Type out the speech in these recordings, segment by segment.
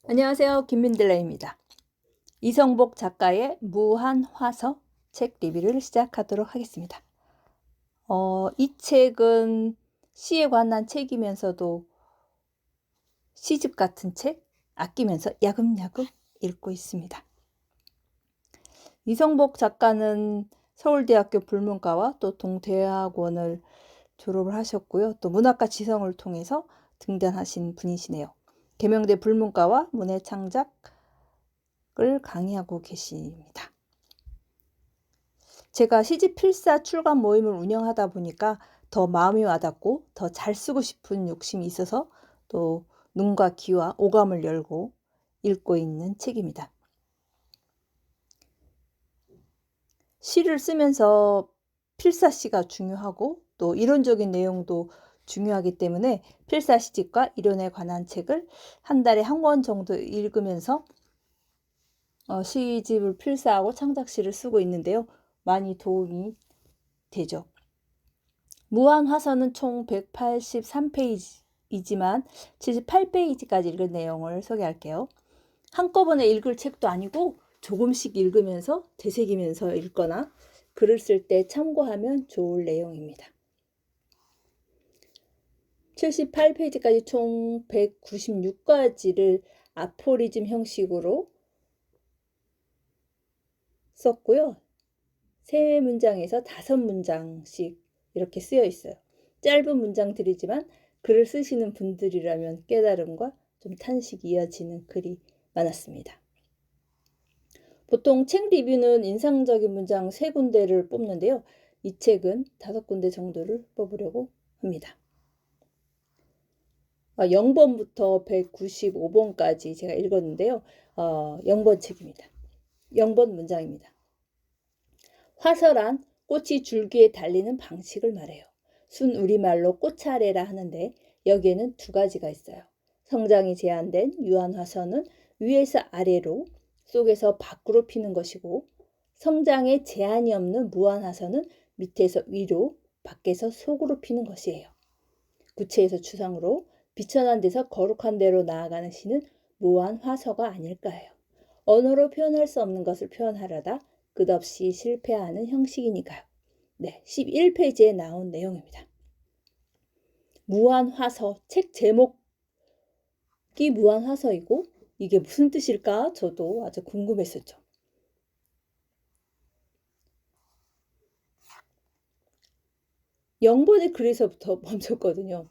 안녕하세요. 김민들레입니다. 이성복 작가의 무한화서 책 리뷰를 시작하도록 하겠습니다. 이 책은 시에 관한 책이면서도 시집 같은 책, 아끼면서 야금야금 읽고 있습니다. 이성복 작가는 서울대학교 불문과와 또 동대학원을 졸업을 하셨고요. 또 문학과 지성을 통해서 등단하신 분이시네요. 계명대 불문과와 문해창작을 강의하고 계십니다. 제가 시집 필사 출간 모임을 운영하다 보니까 더 마음이 와닿고 더 잘 쓰고 싶은 욕심이 있어서 또 눈과 귀와 오감을 열고 읽고 있는 책입니다. 시를 쓰면서 필사시가 중요하고 또 이론적인 내용도 중요하기 때문에 필사 시집과 이론에 관한 책을 한 달에 한 권 정도 읽으면서 시집을 필사하고 창작시를 쓰고 있는데요. 많이 도움이 되죠. 무한화서는 총 183페이지이지만 78페이지까지 읽은 내용을 소개할게요. 한꺼번에 읽을 책도 아니고 조금씩 읽으면서 되새기면서 읽거나 글을 쓸 때 참고하면 좋을 내용입니다. 78페이지까지 총 196가지를 아포리즘 형식으로 썼고요. 3문장에서 5문장씩 이렇게 쓰여 있어요. 짧은 문장들이지만 글을 쓰시는 분들이라면 깨달음과 좀 탄식이 이어지는 글이 많았습니다. 보통 책 리뷰는 인상적인 문장 3군데를 뽑는데요. 이 책은 5군데 정도를 뽑으려고 합니다. 0번부터 195번까지 제가 읽었는데요. 0번 책입니다. 0번 문장입니다. 화서란 꽃이 줄기에 달리는 방식을 말해요. 순 우리말로 꽃차례라 하는데 여기에는 2가지가 있어요. 성장이 제한된 유한화서는 위에서 아래로, 속에서 밖으로 피는 것이고 성장에 제한이 없는 무한화서는 밑에서 위로, 밖에서 속으로 피는 것이에요. 구체에서 추상으로 비천한 데서 거룩한 데로 나아가는 시는 무한화서가 아닐까요? 언어로 표현할 수 없는 것을 표현하려다 끝없이 실패하는 형식이니까요. 네, 11페이지에 나온 내용입니다. 무한화서, 책 제목이 무한화서이고 이게 무슨 뜻일까? 저도 아주 궁금했었죠. 0번의 글에서부터 멈췄거든요.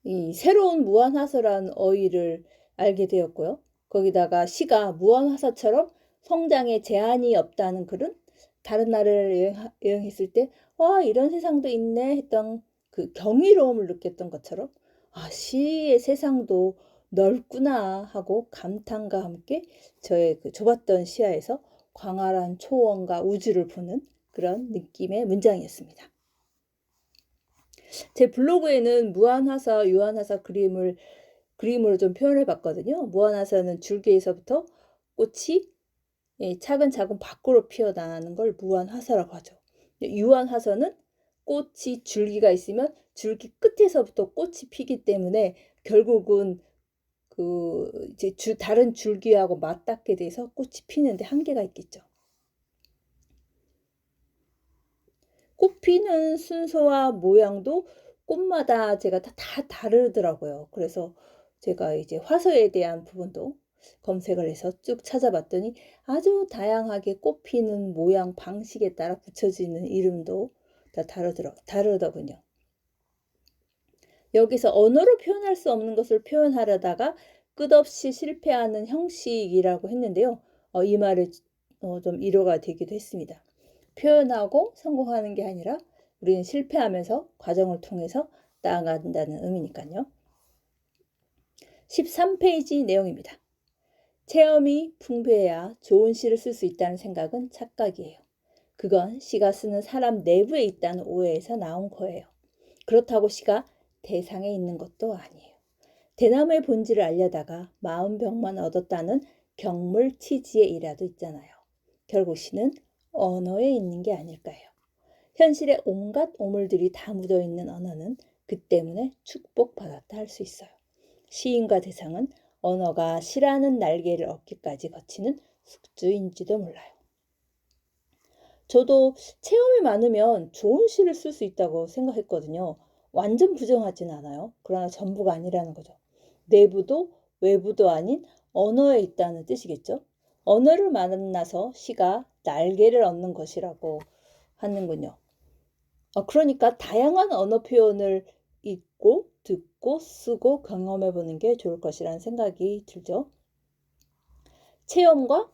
이 새로운 무한화서라는 어휘를 알게 되었고요. 거기다가 시가 무한화서처럼 성장에 제한이 없다는 글은 다른 나라를 여행했을 때 와, 이런 세상도 있네 했던 그 경이로움을 느꼈던 것처럼 시의 세상도 넓구나 하고 감탄과 함께 저의 그 좁았던 시야에서 광활한 초원과 우주를 보는 그런 느낌의 문장이었습니다. 제 블로그에는 무한화서, 유한화서 그림으로 좀 표현해 봤거든요. 무한화서는 줄기에서부터 꽃이 차근차근 밖으로 피어나는 걸 무한화서라고 하죠. 유한화서는 꽃이 줄기가 있으면 줄기 끝에서부터 꽃이 피기 때문에 결국은 이제 다른 줄기하고 맞닿게 돼서 꽃이 피는데 한계가 있겠죠. 꽃 피는 순서와 모양도 꽃마다 제가 다 다르더라고요. 그래서 제가 이제 화서에 대한 부분도 검색을 해서 쭉 찾아봤더니 아주 다양하게 꽃 피는 모양 방식에 따라 붙여지는 이름도 다 다르더군요. 여기서 언어로 표현할 수 없는 것을 표현하려다가 끝없이 실패하는 형식이라고 했는데요. 이 말에 좀 위로가 되기도 했습니다. 표현하고 성공하는 게 아니라 우리는 실패하면서 과정을 통해서 나아간다는 의미니까요. 13페이지 내용입니다. 체험이 풍부해야 좋은 시를 쓸 수 있다는 생각은 착각이에요. 그건 시가 쓰는 사람 내부에 있다는 오해에서 나온 거예요. 그렇다고 시가 대상에 있는 것도 아니에요. 대나무의 본질을 알려다가 마음병만 얻었다는 경물 치지의 일화도 있잖아요. 결국 시는 언어에 있는 게 아닐까요? 현실에 온갖 오물들이 다 묻어있는 언어는 그 때문에 축복받았다 할 수 있어요. 시인과 대상은 언어가 시라는 날개를 얻기까지 거치는 숙주인지도 몰라요. 저도 체험이 많으면 좋은 시를 쓸 수 있다고 생각했거든요. 완전 부정하진 않아요. 그러나 전부가 아니라는 거죠. 내부도 외부도 아닌 언어에 있다는 뜻이겠죠. 언어를 만나서 시가 날개를 얻는 것이라고 하는군요. 그러니까 다양한 언어 표현을 읽고 듣고 쓰고 경험해 보는 게 좋을 것이라는 생각이 들죠. 체험과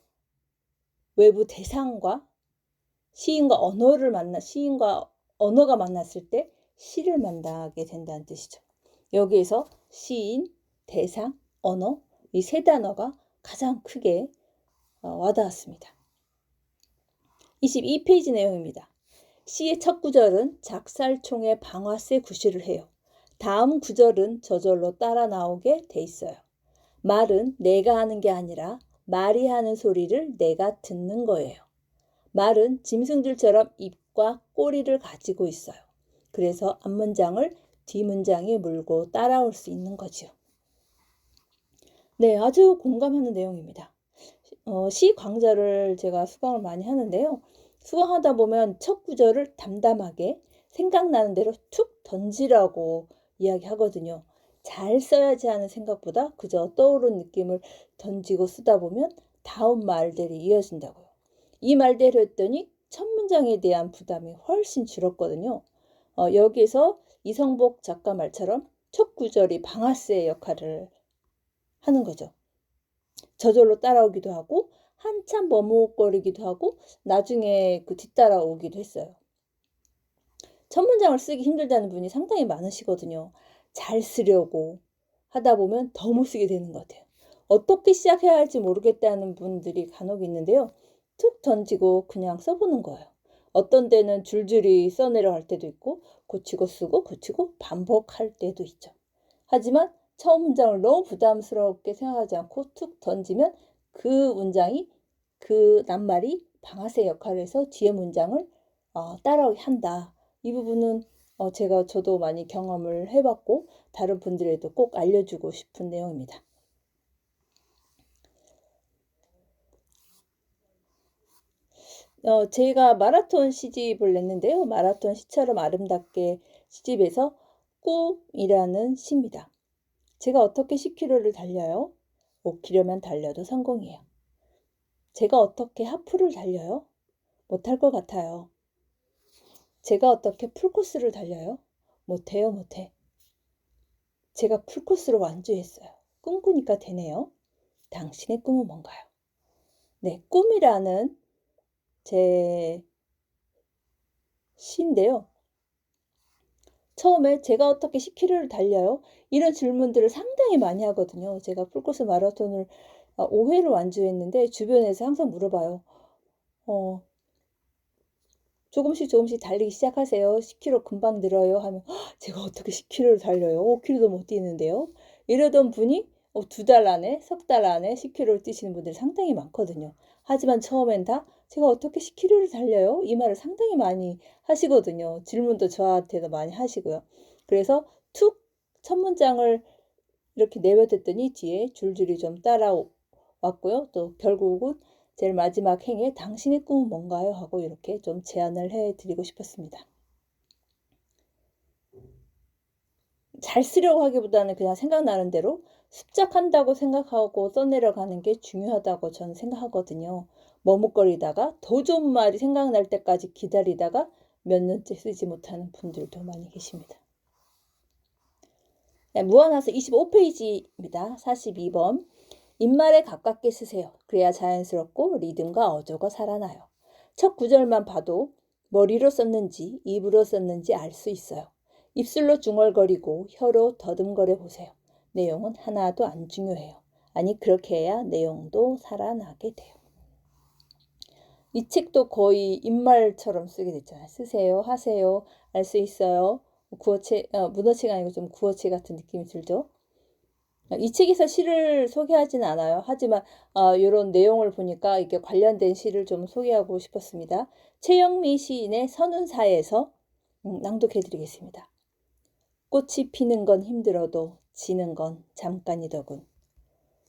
외부 대상과 시인과 언어가 만났을 때 시를 만나게 된다는 뜻이죠. 여기에서 시인, 대상, 언어 이 세 단어가 가장 크게 와닿았습니다. 22페이지 내용입니다. 시의 첫 구절은 작살총의 방아쇠 구실을 해요. 다음 구절은 저절로 따라 나오게 돼 있어요. 말은 내가 하는 게 아니라 말이 하는 소리를 내가 듣는 거예요. 말은 짐승들처럼 입과 꼬리를 가지고 있어요. 그래서 앞문장을 뒷문장에 물고 따라올 수 있는 거지요. 네, 아주 공감하는 내용입니다. 시 강좌를 제가 수강을 많이 하는데요. 수강하다 보면 첫 구절을 담담하게 생각나는 대로 툭 던지라고 이야기하거든요. 잘 써야지 하는 생각보다 그저 떠오른 느낌을 던지고 쓰다 보면 다음 말들이 이어진다고요. 이 말대로 했더니 첫 문장에 대한 부담이 훨씬 줄었거든요. 여기에서 이성복 작가 말처럼 첫 구절이 방아쇠 역할을 하는 거죠. 저절로 따라오기도 하고 한참 머뭇거리기도 하고 나중에 뒤따라오기도 했어요. 첫 문장을 쓰기 힘들다는 분이 상당히 많으시거든요. 잘 쓰려고 하다 보면 더 못 쓰게 되는 것 같아요. 어떻게 시작해야 할지 모르겠다는 분들이 간혹 있는데요. 툭 던지고 그냥 써보는 거예요. 어떤 때는 줄줄이 써내려갈 때도 있고 고치고 쓰고 고치고 반복할 때도 있죠. 하지만 처음 문장을 너무 부담스럽게 생각하지 않고 툭 던지면 그 문장이 그 낱말이 방아쇠 역할을 해서 뒤에 문장을 따라오게 한다. 이 부분은 저도 많이 경험을 해봤고 다른 분들에도 꼭 알려주고 싶은 내용입니다. 제가 마라톤 시집을 냈는데요. 마라톤 시처럼 아름답게 시집에서 꿈이라는 시입니다. 제가 어떻게 10km를 달려요? 5km만 달려도 성공이에요. 제가 어떻게 하프를 달려요? 못할 것 같아요. 제가 어떻게 풀코스를 달려요? 못해요, 못해. 제가 풀코스로 완주했어요. 꿈꾸니까 되네요. 당신의 꿈은 뭔가요? 네, 꿈이라는 제 시인데요. 처음에 제가 어떻게 10km를 달려요? 이런 질문들을 상당히 많이 하거든요. 제가 풀코스 마라톤을 5회를 완주했는데 주변에서 항상 물어봐요. 조금씩 달리기 시작하세요. 10km 금방 늘어요. 하면 제가 어떻게 10km를 달려요? 5km도 못 뛰는데요. 이러던 분이 2달 안에, 석 달 안에 10km를 뛰시는 분들이 상당히 많거든요. 하지만 처음엔 다 제가 어떻게 10km를 달려요? 이 말을 상당히 많이 하시거든요. 질문도 저한테도 많이 하시고요. 그래서 툭 첫 문장을 이렇게 내뱉었더니 뒤에 줄줄이 좀 따라왔고요. 또 결국은 제일 마지막 행에 당신의 꿈은 뭔가요? 하고 이렇게 좀 제안을 해드리고 싶었습니다. 잘 쓰려고 하기보다는 그냥 생각나는 대로 습작한다고 생각하고 써내려가는 게 중요하다고 저는 생각하거든요. 머뭇거리다가 더 좋은 말이 생각날 때까지 기다리다가 몇 년째 쓰지 못하는 분들도 많이 계십니다. 네, 무한하서 25페이지입니다. 42번. 입말에 가깝게 쓰세요. 그래야 자연스럽고 리듬과 어조가 살아나요. 첫 구절만 봐도 머리로 썼는지 입으로 썼는지 알 수 있어요. 입술로 중얼거리고 혀로 더듬거려 보세요. 내용은 하나도 안 중요해요. 아니 그렇게 해야 내용도 살아나게 돼요. 이 책도 거의 입말처럼 쓰게 됐잖아요. 쓰세요, 하세요, 알 수 있어요. 구어체, 문어체가 아니고 좀 구어체 같은 느낌이 들죠. 이 책에서 시를 소개하진 않아요. 하지만 이런 내용을 보니까 이게 관련된 시를 좀 소개하고 싶었습니다. 최영미 시인의 선운사에서 낭독해 드리겠습니다. 꽃이 피는 건 힘들어도 지는 건 잠깐이더군.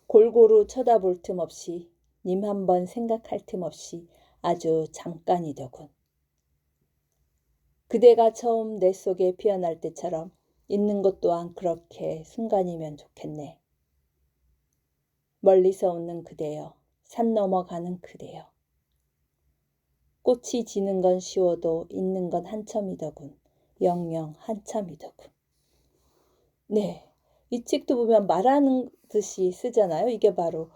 골고루 쳐다볼 틈 없이 님 한번 생각할 틈 없이 아주 잠깐이더군. 그대가 처음 내 속에 피어날 때처럼 있는 것 또한 그렇게 순간이면 좋겠네. 멀리서 웃는 그대여, 산 넘어가는 그대여. 꽃이 지는 건 쉬워도 있는 건 한참이더군. 영영 한참이더군. 네, 이 책도 보면 말하는 듯이 쓰잖아요. 이게 바로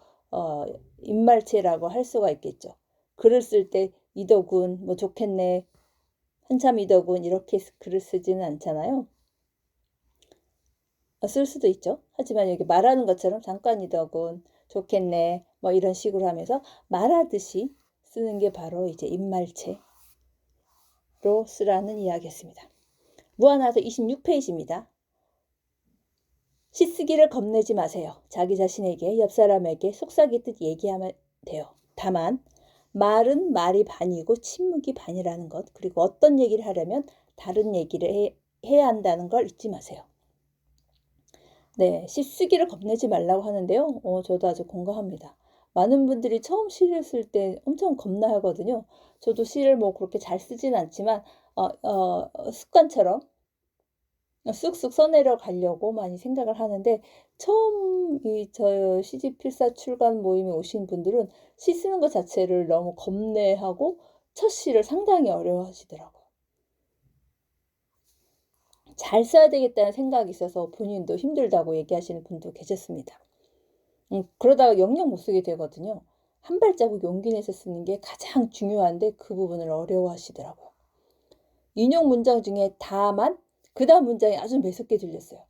입말체라고 할 수가 있겠죠. 글을 쓸 때 이더군, 뭐 좋겠네, 한참이더군 이렇게 글을 쓰지는 않잖아요. 쓸 수도 있죠. 하지만 여기 말하는 것처럼 잠깐이더군, 좋겠네, 뭐 이런 식으로 하면서 말하듯이 쓰는 게 바로 이제 입말체로 쓰라는 이야기였습니다. 무한하서 26페이지입니다. 시 쓰기를 겁내지 마세요. 자기 자신에게, 옆 사람에게 속삭이듯 얘기하면 돼요. 다만 말은 말이 반이고 침묵이 반이라는 것, 그리고 어떤 얘기를 하려면 다른 얘기를 해야 한다는 걸 잊지 마세요. 네, 시 쓰기를 겁내지 말라고 하는데요. 저도 아주 공감합니다. 많은 분들이 처음 시를 쓸 때 엄청 겁나하거든요. 저도 시를 뭐 그렇게 잘 쓰진 않지만 습관처럼 쑥쑥 써내려 가려고 많이 생각을 하는데, 처음 저 시집 필사 출간 모임에 오신 분들은 시 쓰는 것 자체를 너무 겁내하고 첫 시를 상당히 어려워하시더라고요. 잘 써야 되겠다는 생각이 있어서 본인도 힘들다고 얘기하시는 분도 계셨습니다. 그러다가 영영 못 쓰게 되거든요. 한 발자국 용기 내서 쓰는 게 가장 중요한데 그 부분을 어려워하시더라고요. 인용 문장 중에 다만 그 다음 문장이 아주 매섭게 들렸어요.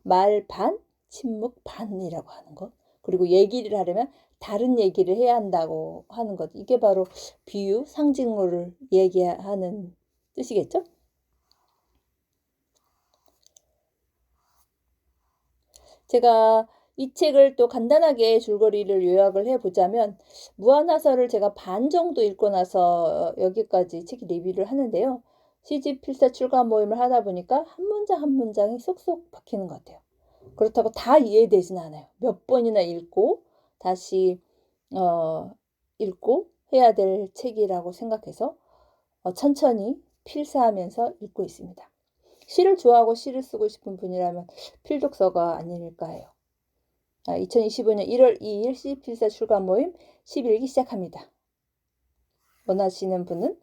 말 반, 침묵 반이라고 하는 것. 그리고 얘기를 하려면 다른 얘기를 해야 한다고 하는 것. 이게 바로 비유, 상징어를 얘기하는 뜻이겠죠? 제가 이 책을 또 간단하게 줄거리를 요약을 해보자면, 무한하설을 제가 반 정도 읽고 나서 여기까지 책 리뷰를 하는데요. 시집 필사 출간 모임을 하다 보니까 한 문장 한 문장이 쏙쏙 박히는 것 같아요. 그렇다고 다 이해되지는 않아요. 몇 번이나 읽고 다시 읽고 해야 될 책이라고 생각해서 천천히 필사하면서 읽고 있습니다. 시를 좋아하고 시를 쓰고 싶은 분이라면 필독서가 아닐까 해요. 2025년 1월 2일 시필사 출간 모임 11기 시작합니다. 원하시는 분은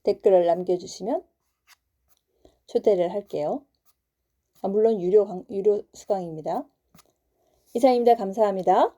댓글을 남겨주시면 초대를 할게요. 물론 유료 수강입니다. 이상입니다. 감사합니다.